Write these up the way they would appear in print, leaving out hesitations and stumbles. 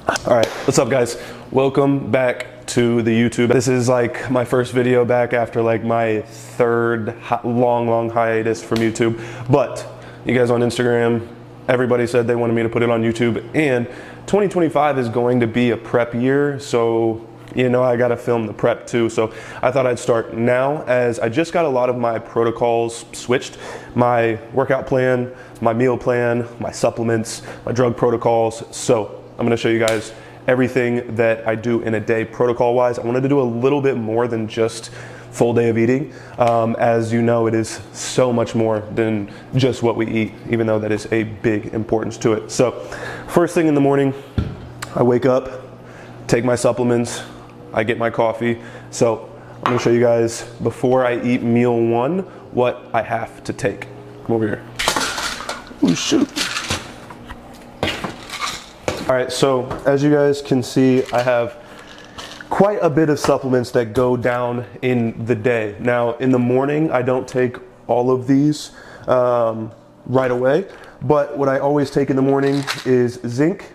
All right, what's up guys? Welcome back to the YouTube. This is like my first video back after like my third long hiatus from YouTube. But you guys on Instagram, everybody said they wanted me to put it on YouTube, and 2025 is going to be a prep year, so you know I gotta film the prep too. So I thought I'd start now, as I just got a lot of my protocols switched. My workout plan, my meal plan, my supplements, my drug protocols. So I'm gonna show you guys everything that I do in a day protocol wise. I wanted to do a little bit more than just full day of eating. As you know, it is so much more than just what we eat, even though that is a big importance to it. So first thing in the morning, I wake up, take my supplements, I get my coffee. So I'm gonna show you guys before I eat meal one, what I have to take. Come over here. Oh shoot. All right, so as you guys can see, I have quite a bit of supplements that go down in the day. Now, in the morning, I don't take all of these right away, but what I always take in the morning is zinc.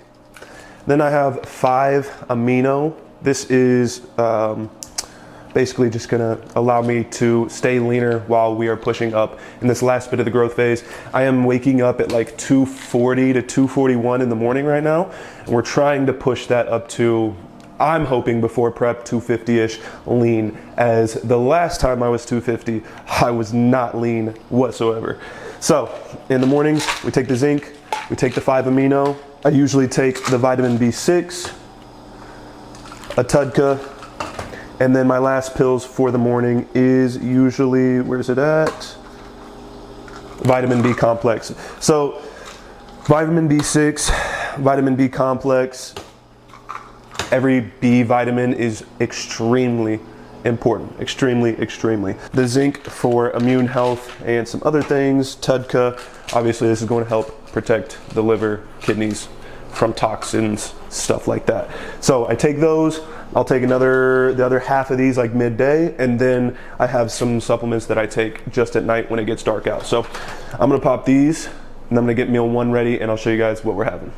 Then I have 5 amino. This is basically just gonna allow me to stay leaner while we are pushing up in this last bit of the growth phase. I am waking up at like 240 to 241 in the morning right now, and we're trying to push that up to, I'm hoping before prep, 250-ish lean, as the last time I was 250, I was not lean whatsoever. So in the mornings, we take the zinc, we take the 5 amino. I usually take the vitamin B6, a TUDCA, and then my last pills for the morning is usually, where's it at? Vitamin B complex. So vitamin B6, vitamin B complex, every B vitamin is extremely important, extremely. The zinc for immune health and some other things, TUDCA, obviously this is going to help protect the liver, kidneys from toxins, stuff like that. So I take those. I'll take the other half of these like midday, and then I have some supplements that I take just at night when it gets dark out. So I'm gonna pop these, and I'm gonna get meal one ready, and I'll show you guys what we're having.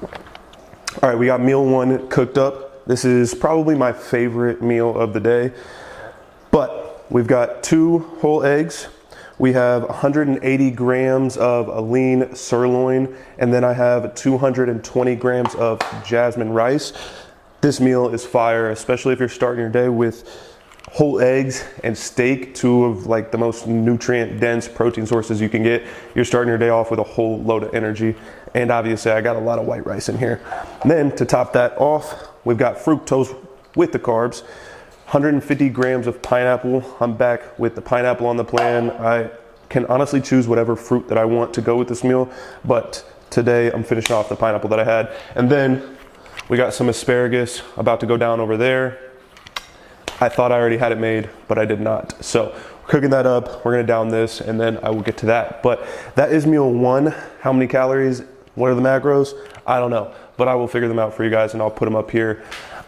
All right, we got meal one cooked up. This is probably my favorite meal of the day, but we've got 2 whole eggs. We have 180 grams of a lean sirloin, and then I have 220 grams of jasmine rice. This meal is fire, especially if you're starting your day with whole eggs and steak, 2 of like the most nutrient dense protein sources you can get. You're starting your day off with a whole load of energy. And obviously I got a lot of white rice in here. And then to top that off, we've got fructose with the carbs, 150 grams of pineapple. I'm back with the pineapple on the plan. I can honestly choose whatever fruit that I want to go with this meal, but today I'm finishing off the pineapple that I had. And then we got some asparagus about to go down over there. I thought I already had it made, but I did not. So cooking that up, we're gonna down this, and then I will get to that. But that is meal one. How many calories? What are the macros? I don't know, but I will figure them out for you guys, and I'll put them up here.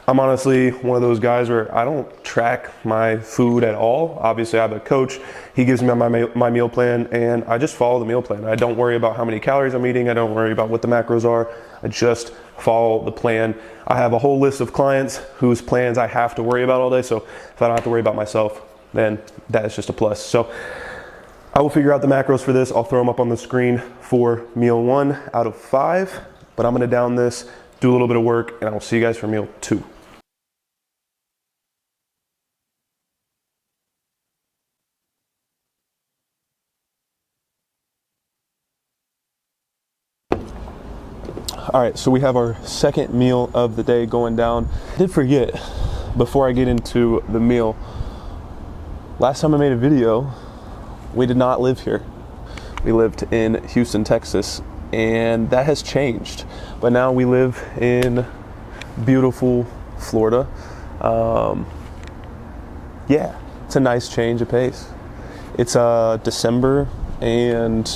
I'm honestly one of those guys where I don't track my food at all. Obviously I have a coach, he gives me my meal plan, and I just follow the meal plan. I don't worry about how many calories I'm eating. I don't worry about what the macros are. I just follow the plan. I have a whole list of clients whose plans I have to worry about all day. So if I don't have to worry about myself, then that is just a plus. So I will figure out the macros for this. I'll throw them up on the screen for meal 1 out of 5, but I'm gonna down this, do a little bit of work, and I will see you guys for meal 2. All right, so we have our second meal of the day going down. I did forget, before I get into the meal, last time I made a video, we did not live here. We lived in Houston, Texas, and that has changed. But now we live in beautiful Florida. Yeah, it's a nice change of pace. It's December and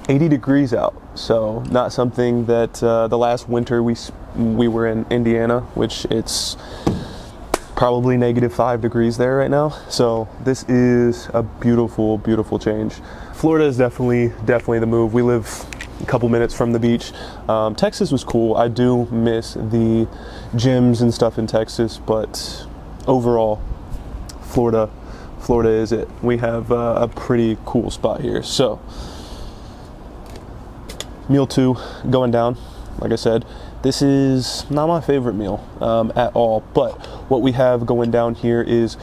80 degrees out. So not something that the last winter we were in Indiana, which it's probably -5 degrees there right now. So this is a beautiful, beautiful change. Florida is definitely the move. We live a couple minutes from the beach. Texas was cool. I do miss the gyms and stuff in Texas, but overall, Florida is it. We have a pretty cool spot here. So, meal 2 going down. Like I said, this is not my favorite meal at all, but what we have going down here is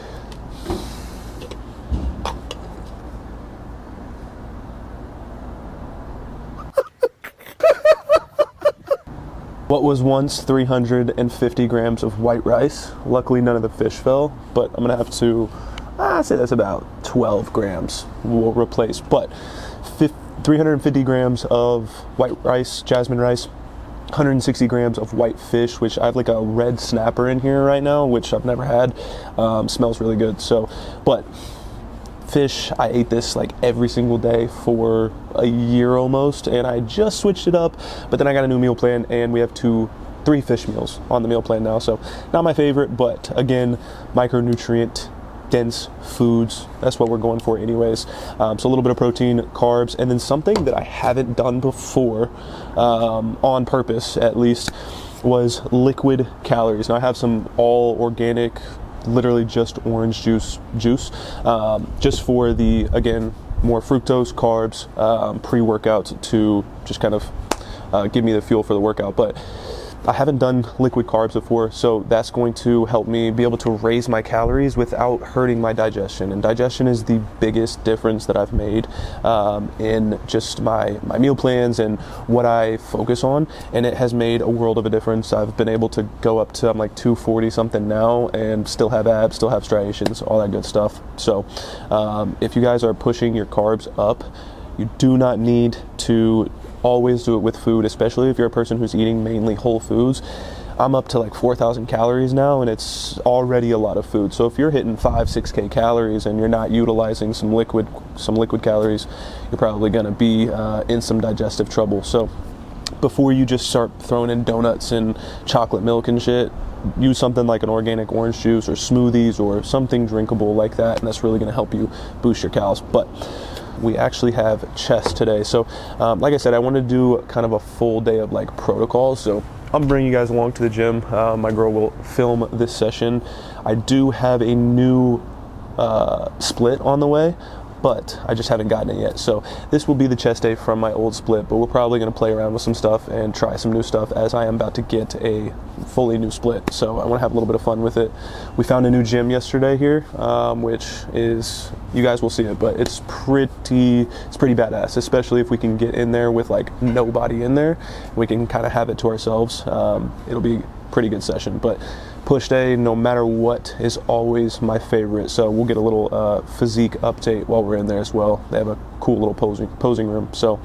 what was once 350 grams of white rice. Luckily, none of the fish fell, but I'm gonna have to, I'd say that's about 12 grams we'll replace. But 350 grams of white rice, jasmine rice, 160 grams of white fish, which I have like a red snapper in here right now, which I've never had. Smells really good. So, but fish, I ate this like every single day for a year almost, and I just switched it up, but then I got a new meal plan and we have 3 fish meals on the meal plan now. So not my favorite, but again, micronutrient dense foods, that's what we're going for anyways. So a little bit of protein, carbs, and then something that I haven't done before, on purpose at least, was liquid calories. Now I have some all organic, literally just orange juice, just for the, again, more fructose, carbs, pre-workout to just kind of give me the fuel for the workout. But I haven't done liquid carbs before, so that's going to help me be able to raise my calories without hurting my digestion. And digestion is the biggest difference that I've made in just my meal plans and what I focus on, and it has made a world of a difference. I've been able to go up to, I'm like 240 something now, and still have abs, still have striations, all that good stuff. So if you guys are pushing your carbs up, you do not need to always do it with food, especially if you're a person who's eating mainly whole foods. I'm up to like 4,000 calories now, and it's already a lot of food. So if you're hitting 5-6K calories and you're not utilizing some liquid calories, you're probably going to be in some digestive trouble. So before you just start throwing in donuts and chocolate milk and shit, use something like an organic orange juice or smoothies or something drinkable like that, and that's really going to help you boost your calories. But we actually have chest today. So like I said, I want to do kind of a full day of like protocols. So I'm bringing you guys along to the gym. My girl will film this session. I do have a new split on the way, but I just haven't gotten it yet. So this will be the chest day from my old split, but we're probably going to play around with some stuff and try some new stuff as I am about to get a fully new split. So I want to have a little bit of fun with it. We found a new gym yesterday here, which is, you guys will see it, but it's pretty badass, especially if we can get in there with like nobody in there. We can kind of have it to ourselves. It'll be a pretty good session. But push day, no matter what, is always my favorite. So we'll get a little physique update while we're in there as well. They have a cool little posing room. So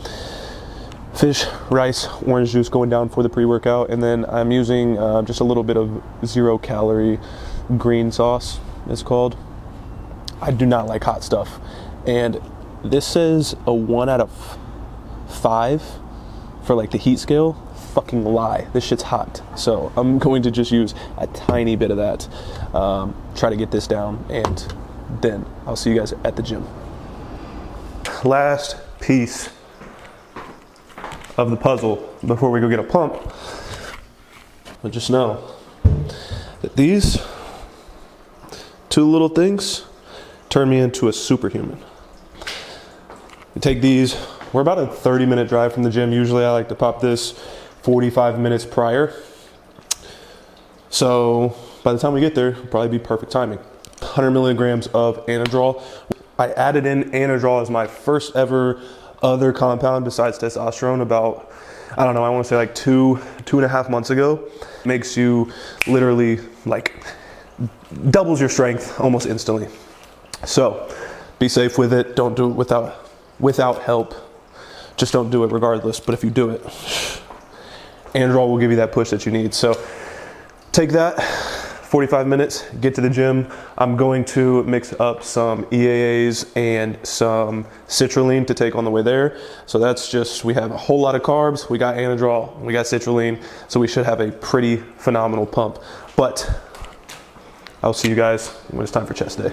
fish, rice, orange juice going down for the pre-workout, and then I'm using just a little bit of 0-calorie green sauce, it's called. I do not like hot stuff, and this says a 1 out of 5 for like the heat scale. Fucking lie, this shit's hot. So I'm going to just use a tiny bit of that, try to get this down, and then I'll see you guys at the gym. Last piece of the puzzle before we go get a pump. But just know that these 2 little things turn me into a superhuman. You take these, we're about a 30-minute drive from the gym. Usually I like to pop this 45 minutes prior. So by the time we get there, it'll probably be perfect timing. 100 milligrams of anadrol. I added in anadrol as my first ever other compound besides testosterone about, I don't know, I want to say like 2.5 months ago. Makes you literally like doubles your strength almost instantly. So be safe with it. Don't do it without help. Just don't do it regardless. But if you do it, Androl will give you that push that you need. So take that, 45 minutes, get to the gym. I'm going to mix up some EAAs and some citrulline to take on the way there. So that's just, we have a whole lot of carbs, we got anadrol, we got citrulline, so we should have a pretty phenomenal pump. But I'll see you guys when it's time for chest day.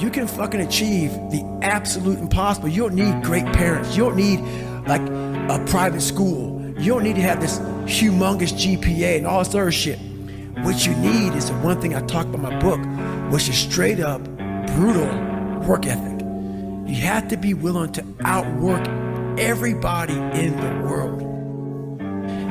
you can fucking achieve the absolute impossible. You don't need great parents. You don't need like a private school. You don't need to have this humongous GPA and all this other shit. What you need is the one thing I talk about in my book, which is straight up brutal work ethic. You have to be willing to outwork everybody in the world.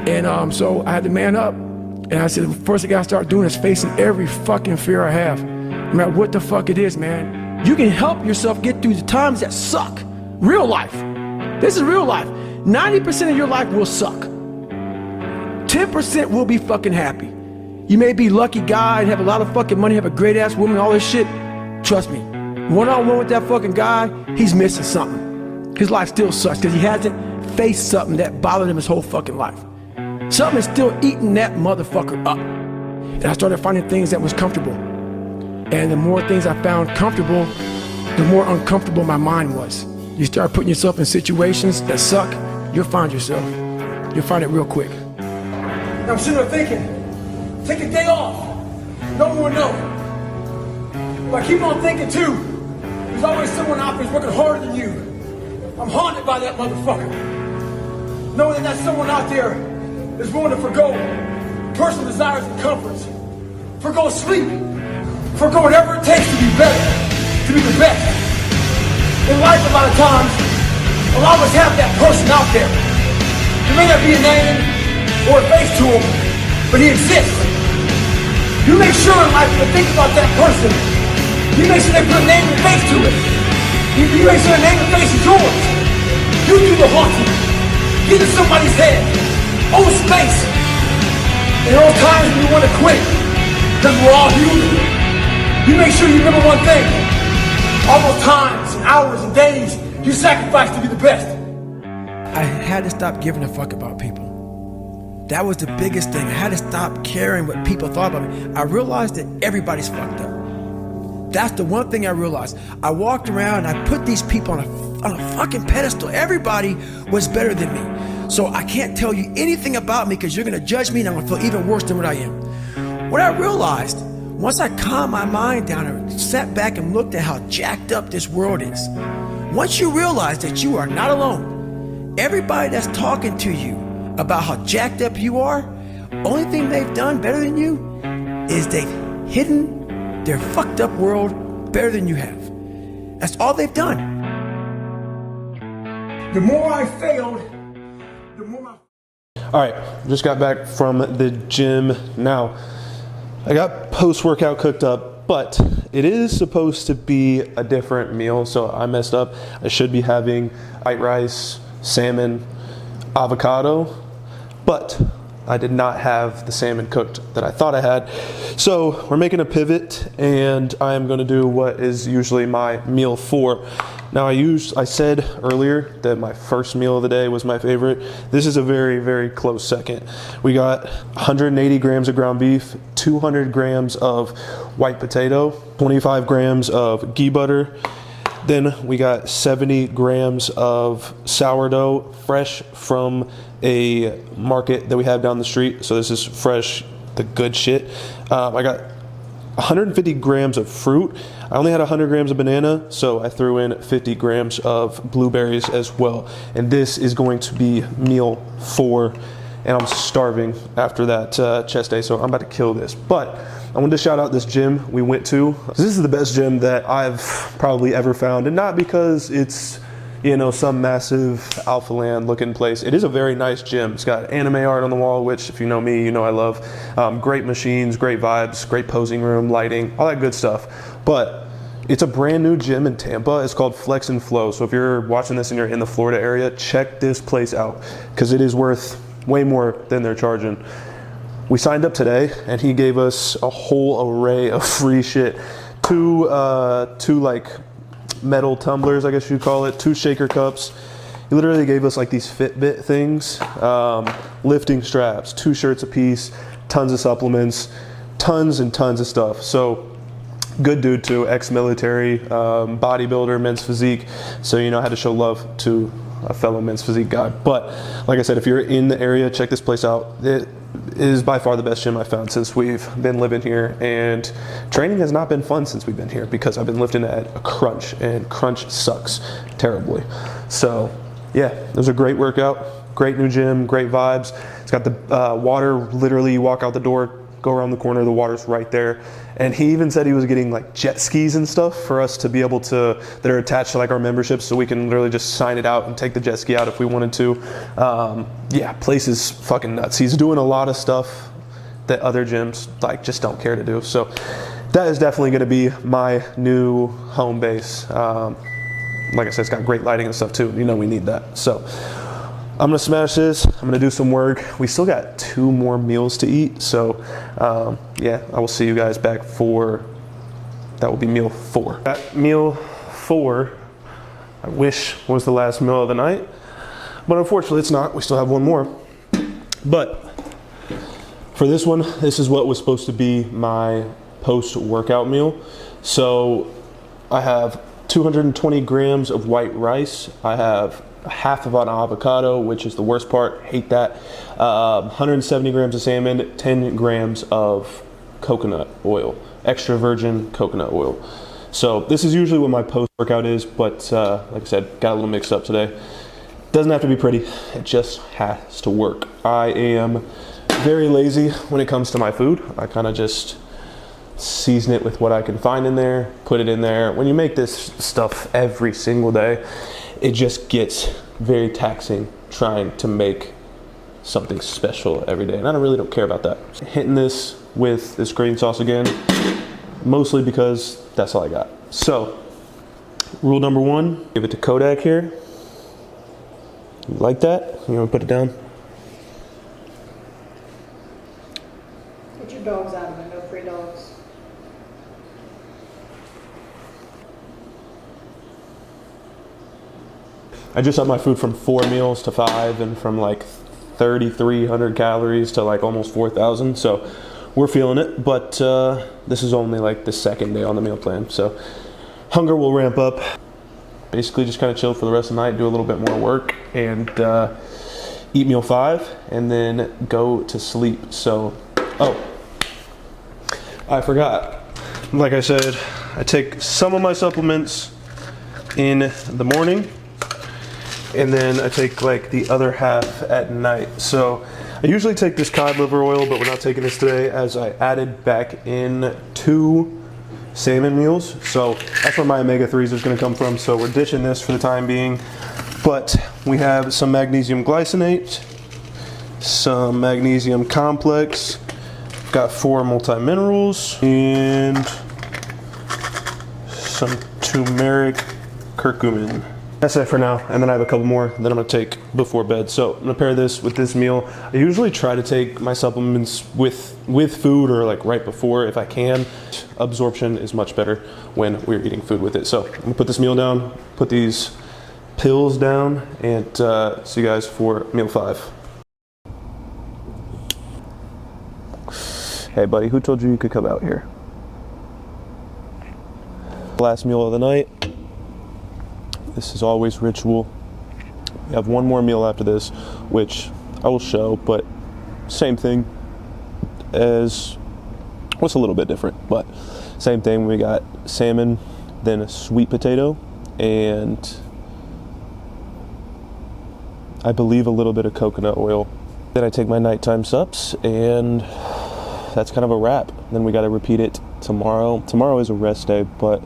And so I had to man up. And I said, the first thing I gotta start doing is facing every fucking fear I have. No matter what the fuck it is, man. You can help yourself get through the times that suck. Real life. This is real life. 90% of your life will suck. 10% will be fucking happy. You may be a lucky guy and have a lot of fucking money, have a great ass woman, all this shit. Trust me, one-on-one with that fucking guy, he's missing something. His life still sucks because he hasn't faced something that bothered him his whole fucking life. Something is still eating that motherfucker up. And I started finding things that was comfortable. And the more things I found comfortable, the more uncomfortable my mind was. You start putting yourself in situations that suck, you'll find yourself. You'll find it real quick. And I'm sitting there thinking, take a day off. No more no. But I keep on thinking too, there's always someone out there who's working harder than you. I'm haunted by that motherfucker. Knowing that someone out there is willing to forgo personal desires and comforts, forgo sleep, forgo whatever it takes to be better, to be the best. In life, a lot of times, a lot of us have that person out there. There may not be a name or a face to him, but he exists. You make sure in life when you think about that person, you make sure they put a name and face to it. You make sure the name and face is yours. You do the haunting. Get in somebody's head. Own space. And those times when you want to quit, because we're all human, you make sure you remember one thing. All those times and hours and days you sacrificed to be the best. I had to stop giving a fuck about people. That was the biggest thing. I had to stop caring what people thought about me. I realized that everybody's fucked up. That's the one thing I realized. I walked around and I put these people on a fucking pedestal. Everybody was better than me. So I can't tell you anything about me because you're gonna judge me and I'm gonna feel even worse than what I am. What I realized, once I calmed my mind down and sat back and looked at how jacked up this world is, once you realize that you are not alone, everybody that's talking to you about how jacked up you are, only thing they've done better than you is they've hidden their fucked up world better than you have. That's all they've done. The more I failed, the more I... All right, just got back from the gym. Now, I got post-workout cooked up, but it is supposed to be a different meal, so I messed up. I should be having white rice, salmon, avocado, but I did not have the salmon cooked that I thought I had. So we're making a pivot, and I am going to do what is usually my meal 4. Now I said earlier that my first meal of the day was my favorite. This is a very, very close second. We got 180 grams of ground beef, 200 grams of white potato, 25 grams of ghee butter. Then we got 70 grams of sourdough, fresh from a market that we have down the street. So this is fresh, the good shit. I got 150 grams of fruit. I only had 100 grams of banana, so I threw in 50 grams of blueberries as well. And this is going to be meal 4, and I'm starving after that chest day, so I'm about to kill this. But I wanted to shout out this gym we went to. This is the best gym that I've probably ever found, and not because it's, you know, some massive alpha land looking place. It is a very nice gym. It's got anime art on the wall, which if you know me, you know I love. Great machines, great vibes, great posing room, lighting, all that good stuff. But it's a brand new gym in Tampa. It's called Flex and Flow. So if you're watching this and you're in the Florida area, check this place out because it is worth way more than they're charging. We signed up today and he gave us a whole array of free shit. Two like metal tumblers, I guess you'd call it, 2 shaker cups. He literally gave us like these Fitbit things, lifting straps, 2 shirts a piece, tons of supplements, tons and tons of stuff. So good dude too, ex-military, bodybuilder, men's physique. So, you know, I had to show love to a fellow men's physique guy. But like I said, if you're in the area, check this place out. is by far the best gym I've found since we've been living here, and training has not been fun since we've been here because I've been lifting at a crunch, and crunch sucks terribly. So yeah, it was a great workout, great new gym, great vibes. It's got the water, literally you walk out the door, go around the corner, the water's right there. And he even said he was getting like jet skis and stuff for us to be able to, that are attached to like our memberships, so we can literally just sign it out and take the jet ski out if we wanted to. Yeah, place is fucking nuts. He's doing a lot of stuff that other gyms like just don't care to do. So that is definitely going to be my new home base. Like I said, it's got great lighting and stuff too. You know, we need that. So I'm gonna smash this. I'm gonna do some work. We still got 2 more meals to eat. So yeah, I will see you guys back for, that will be meal 4. That meal 4, I wish was the last meal of the night, but unfortunately it's not. We still have one more. But for this one, this is what was supposed to be my post-workout meal. So I have 220 grams of white rice. I have half of an avocado, which is the worst part, hate that. 170 grams of salmon, 10 grams of coconut oil, extra virgin coconut oil. So this is usually what my post-workout is, but like I said, got a little mixed up today. Doesn't have to be pretty, it just has to work. I am very lazy when it comes to my food. I kind of just season it with what I can find in there, put it in there. When you make this stuff every single day, it just gets very taxing trying to make something special every day. And I really don't care about that. Hitting this with this green sauce again, mostly because that's all I got. So, rule number 1, give it to Kodak here. You like that? You want to put it down? Get your dogs out of there, no free dogs. I just upped my food from 4 meals to 5, and from like 3,300 calories to like almost 4,000. So we're feeling it, but this is only like the 2nd day on the meal plan. So hunger will ramp up. Basically just kind of chill for the rest of the night, do a little bit more work, and eat meal 5, and then go to sleep. So, oh, I forgot. Like I said, I take some of my supplements in the morning, and then I take like the other half at night. So I usually take this cod liver oil, but we're not taking this today as I added back in 2 salmon meals. So that's where my omega-3s is gonna come from. So we're ditching this for the time being. But we have some magnesium glycinate, some magnesium complex, got 4 multi-minerals, and some turmeric curcumin. That's it for now, and then I have a couple more that I'm gonna take before bed. So I'm gonna pair this with this meal. I usually try to take my supplements with food, or like right before if I can. Absorption is much better when we're eating food with it. So I'm gonna put this meal down, put these pills down, and see you guys for meal 5. Hey buddy, who told you could come out here? Last meal of the night. This is always ritual. We have one more meal after this, which I will show, but same thing as, what's a little bit different, but same thing. We got salmon, then a sweet potato, and I believe a little bit of coconut oil. Then I take my nighttime sups, and that's kind of a wrap. Then we got to repeat it tomorrow. Tomorrow is a rest day, but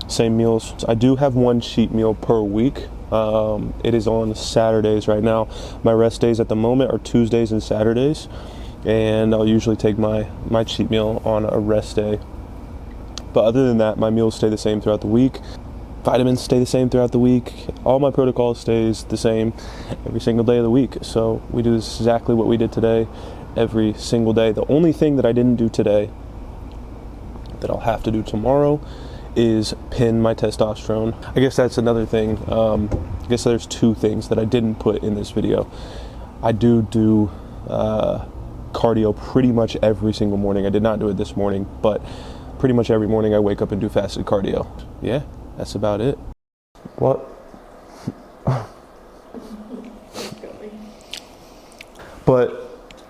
same meals. I do have 1 cheat meal per week. It is on Saturdays right now. My rest days at the moment are Tuesdays and Saturdays, and I'll usually take my cheat meal on a rest day. But other than that, my meals stay the same throughout the week. Vitamins stay the same throughout the week. All my protocol stays the same every single day of the week. So we do exactly what we did today every single day. The only thing that I didn't do today that I'll have to do tomorrow is pin my testosterone. I guess that's another thing. I guess there's 2 things that I didn't put in this video. I do cardio pretty much every single morning. I did not do it this morning, but pretty much every morning I wake up and do fasted cardio. Yeah, that's about it. What? But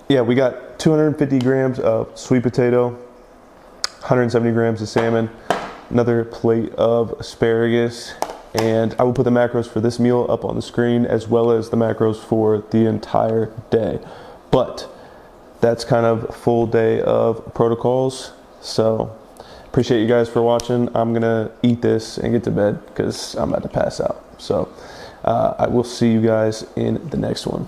yeah, we got 250 grams of sweet potato, 170 grams of salmon, another plate of asparagus, and I will put the macros for this meal up on the screen as well as the macros for the entire day. But that's kind of a full day of protocols. So appreciate you guys for watching. I'm gonna eat this and get to bed because I'm about to pass out. So I will see you guys in the next one.